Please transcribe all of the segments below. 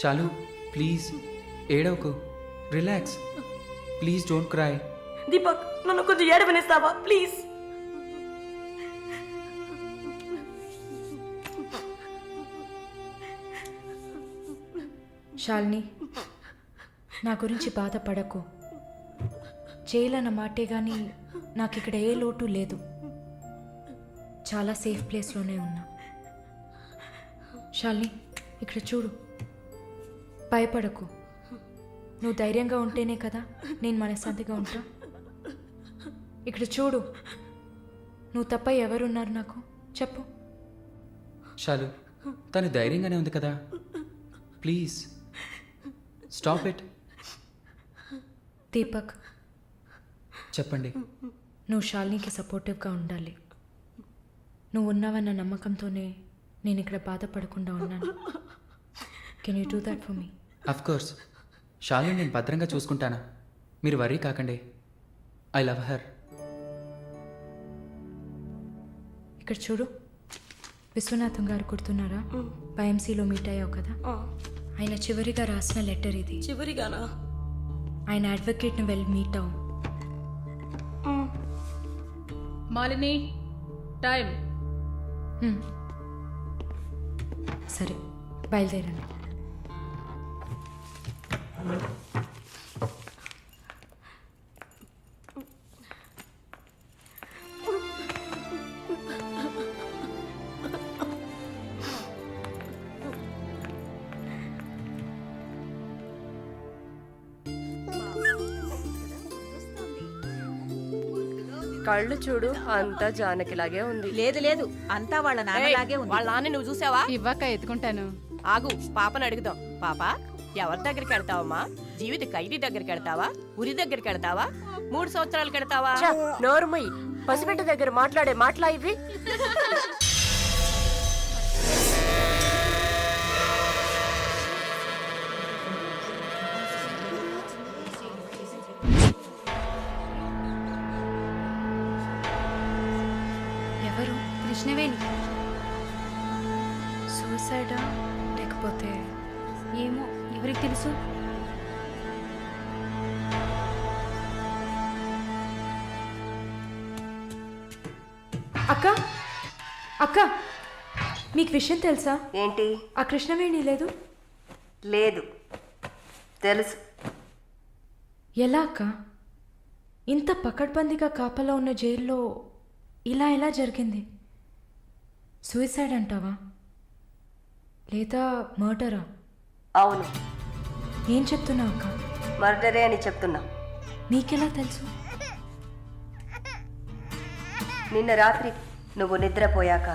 షాలు please ఏడవకు, relax, please don't cry. Deepak, నన్ను కొంచెం ఏడవనిస్తావా ప్లీజ్? శాలిని, నా గురించి బాధపడకు. జైలు అన్న మాటే కానీ నాకు ఇక్కడ ఏ లోటు లేదు. చాలా సేఫ్ ప్లేస్లోనే ఉన్నా. శాలిని, ఇక్కడ చూడు, భయపడకు. నువ్వు ధైర్యంగా ఉంటేనే కదా నేను మనశ్శాంతిగా ఉంటా. ఇక్కడ చూడు, నువ్వు తప్ప ఎవరున్నారు నాకు చెప్పు. షాలు, తను ధైర్యంగానే ఉంది కదా, ప్లీజ్ స్టాప్ ఇట్. దీపక్, చెప్పండి. నువ్వు శాలినికి సపోర్టివ్గా ఉండాలి. నువ్వు ఉన్నావన్న నమ్మకంతోనే నేను ఇక్కడ బాధపడకుండా ఉన్నాను. Can you do that for me? Of course, Shalu నేను భద్రంగా చూసుకుంటానా, మీరు వరీ కాకండి. I love her. ఇక్కడ చూడు, విశ్వనాథం గారు గుర్తున్నారా? బైఎంసీలో మీట్ అయ్యావు కదా, ఆయన చివరిగా రాసిన లెటర్ ఇది. చివరిగానా? ఆయన అడ్వకేట్ని వెళ్ళి మీట్ అవ్వు. మాలిని, టైం. సరే, బయలుదేరండి. కళ్ళు చూడు, అంతా జానకిలాగే ఉంది. లేదు లేదు, అంతా వాళ్ళ నాన్నలాగే ఉంది. వాళ్ళ నాన్న నువ్వు చూసావా? ఇవ్వక ఎత్తుకుంటాను. ఆగు, పాపని అడుగుదాం. పాప, ఎవరి దగ్గరికి వెళ్తావమ్మా? జీవిత ఖైదీ దగ్గరికి వెళ్తావా? ఉరి దగ్గరికి వెళ్తావా? 3 సంవత్సరాలు కడతావా? నోరుమై, పసిబిడ్డ దగ్గర మాట్లాడే మాటలా ఇవి? ఎవరు? కృష్ణవేణి. సూసైడా లేకపోతే? ఏమో, ఎవరికి తెలుసు? అక్క, అక్క, మీకు విషయం తెలుసా? ఏంటి? ఆ కృష్ణవేణి లేదు. లేదు, తెలుసు. ఎలా అక్క? ఇంత పకడ్బందీగా కాపలా ఉన్న జైల్లో ఇలా ఎలా జరిగింది? సూసైడ్ అంటావా లేదా మర్డరా? అవును, ఏం చెప్తున్నావు అక్క? మర్డరే అని చెప్తున్నా. నీకెలా తెలుసు? నిన్న రాత్రి నువ్వు నిద్రపోయాక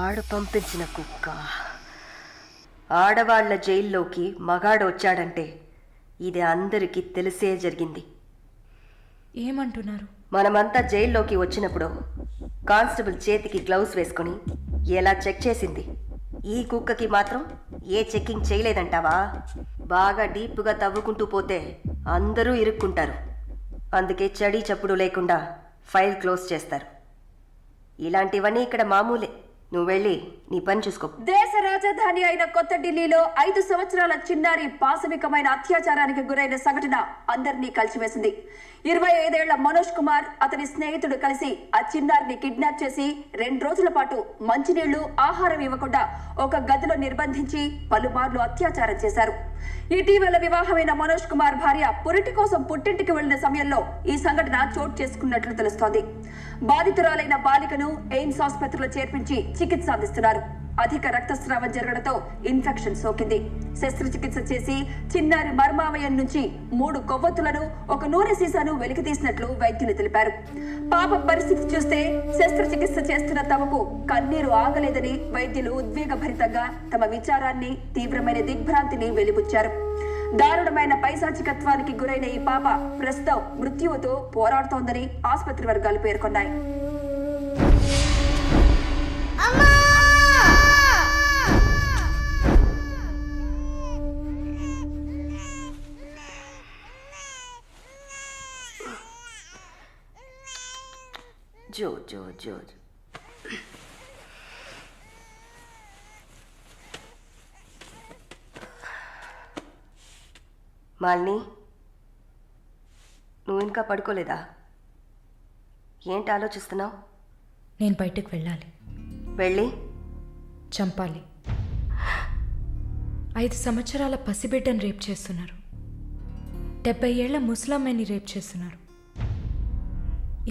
వాడు పంపించిన కుక్క. ఆడవాళ్ల జైల్లోకి మగాడు వచ్చాడంటే ఇది అందరికీ తెలిసే జరిగింది. ఏమంటున్నారు? మనమంతా జైల్లోకి వచ్చినప్పుడు కానిస్టేబుల్ చేతికి గ్లౌస్ వేసుకొని ఎలా చెక్ చేసింది, ఈ కుక్కకి మాత్రం ఏ చెక్కింగ్ చేయలేదంటావా? బాగా డీప్గా తవ్వుకుంటూ పోతే అందరూ ఇరుక్కుంటారు. అందుకే చడి చప్పుడు లేకుండా ఫైల్ క్లోజ్ చేస్తారు. ఇలాంటివన్నీ ఇక్కడ మామూలే. నువ్వు వెళ్ళి నీ పని చూసుకో. దేశ రాజధాని అయిన కొత్త ఢిల్లీలో 5 సంవత్సరాల చిన్నారి పాశవికమైన అత్యాచారానికి గురైన సంఘటన అందరినీ కలిసివేసింది. 25 ఏళ్ల మనోజ్ కుమార్ అతని స్నేహితుడు కలిసి ఆ చిన్నారిని కిడ్నాప్ చేసి 2 రోజుల పాటు మంచినీళ్లు, ఆహారం ఇవ్వకుండా ఒక గదిలో నిర్బంధించి పలుమార్లు అత్యాచారం చేశారు. ఇటీవల వివాహమైన మనోజ్ కుమార్ భార్య పురిటి కోసం పుట్టింటికి వెళ్లిన సమయంలో ఈ సంఘటన చోటు చేసుకున్నట్లు తెలుస్తోంది. బాధితురాలైన బాలికను ఎయిమ్స్ ఆసుపత్రిలో చేర్పించి చికిత్స అందిస్తున్నారు. అధిక రక్తస్రావం జరగడంతో ఇన్ఫెక్షన్ సోకింది. శస్త్రచికిత్స చేసి చిన్నారి మర్మావయం నుంచి 3 కొవ్వొత్తులను, ఒక నూనె సీసాను వెలికితీసినట్లు వైద్యులు తెలిపారు. పాప పరిస్థితి చూస్తే శస్త్రచికిత్స చేస్తున్న తమకు కన్నీరు ఆగలేదని వైద్యులు ఉద్వేగభరితంగా తమ విచారాన్ని, తీవ్రమైన దిగ్భ్రాంతిని వెలిబుచ్చారు. దారుణమైన పైశాచికత్వానికి గురైన ఈ పాప ప్రస్తుతం మృత్యువుతో పోరాడుతోందని ఆసుపత్రి వర్గాలు పేర్కొన్నాయి. జో జో జో మాలిని, నువ్వు ఇంకా పడుకోలేదా? ఏంటి ఆలోచిస్తున్నావు? నేను బయటకు వెళ్ళాలి. వెళ్ళి చంపాలి. 5 సంవత్సరాల పసిబిడ్డను రేప్ చేస్తున్నారు. 70 ఏళ్ల ముసలమ్మని రేప్ చేస్తున్నారు.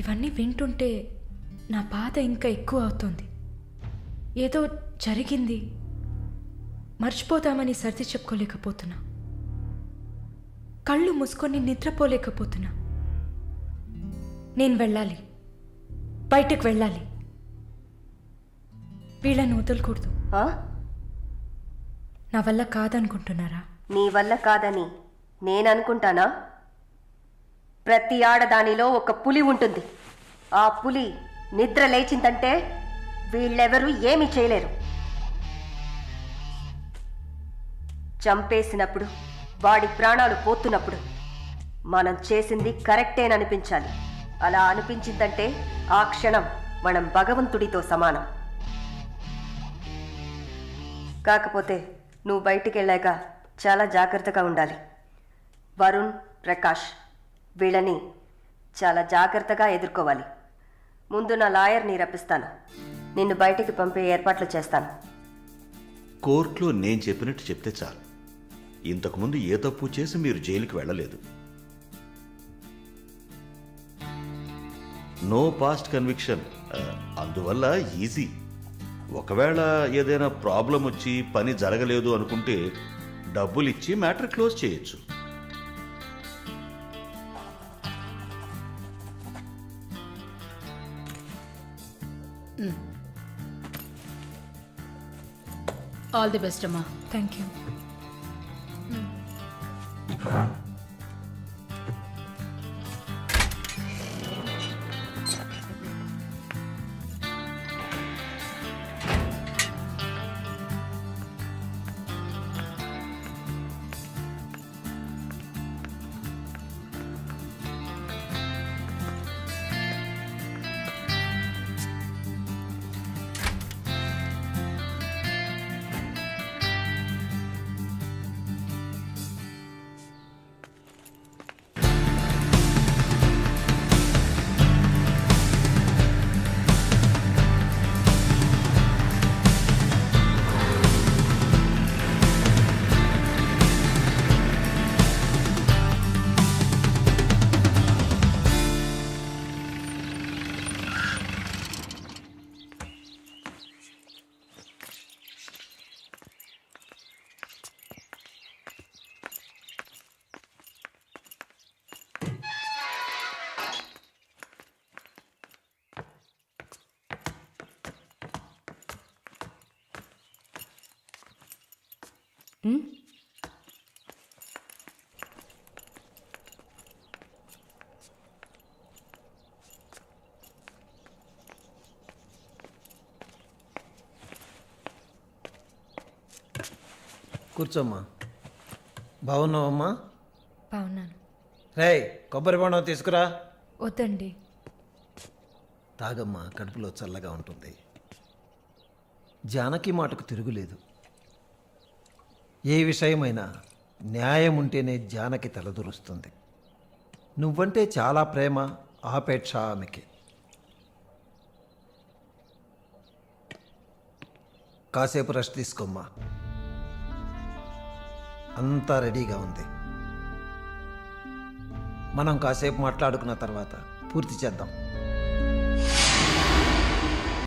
ఇవన్నీ వింటుంటే నా బాధ ఇంకా ఎక్కువ అవుతుంది. ఏదో జరిగింది, మర్చిపోతామని సర్ది చెప్పుకోలేకపోతున్నా. కళ్ళు మూసుకొని నిద్రపోలేకపోతున్నా. నేను వెళ్ళాలి, బయటకు వెళ్ళాలి. వీళ్ళని వదలకూడదు. నా వల్ల కాదనుకుంటున్నారా? నీ వల్ల కాదని నేను అనుకుంటానా? ప్రతి ఆడదానిలో ఒక పులి ఉంటుంది. ఆ పులి నిద్ర లేచిందంటే వీళ్ళెవరూ ఏమీ చేయలేరు. చంపేసినప్పుడు, వాడి ప్రాణాలు పోతున్నప్పుడు మనం చేసింది కరెక్టేననిపించాలి. అలా అనిపించిందంటే ఆ క్షణం మనం భగవంతుడితో సమానం. కాకపోతే నువ్వు బయటికి వెళ్ళాక చాలా జాగ్రత్తగా ఉండాలి. వరుణ్, ప్రకాష్ వీళ్ళని చాలా జాగ్రత్తగా ఎదుర్కోవాలి. ముందు నా లాయర్ని రప్పిస్తాను. నిన్ను బయటికి పంపే ఏర్పాట్లు చేస్తాను. కోర్టులో నేను చెప్పినట్టు చెప్తే చాలు. ఇంతకుముందు ఏ తప్పు చేసి మీరు జైలుకి వెళ్ళలేదు. No past conviction. అందువల్ల ఈజీ. ఒకవేళ ఏదైనా ప్రాబ్లం వచ్చి పని జరగలేదు అనుకుంటే డబ్బులు ఇచ్చి మ్యాటర్ క్లోజ్ చేయొచ్చు. ఆల్ ది బెస్ట్ అమ్మా. Thank you. ఉమ్? కూర్చోమ్మా. బాగున్నావమ్మా? బాగున్నాను. రేయ్, కొబ్బరి బొండం తీసుకురా. వద్దండి. తాగమ్మా, కడుపులో చల్లగా ఉంటుంది. జానకి మాటకు తిరుగులేదు. ఏ విషయమైనా న్యాయం ఉంటేనే జానకి తలదూరుస్తుంది. నువ్వంటే చాలా ప్రేమ, ఆపేక్ష ఆమెకి. కాసేపు రెస్ట్ తీసుకోమ్మా. అంతా రెడీగా ఉంది. మనం కాసేపు మాట్లాడుకున్న తర్వాత పూర్తి చేద్దాం.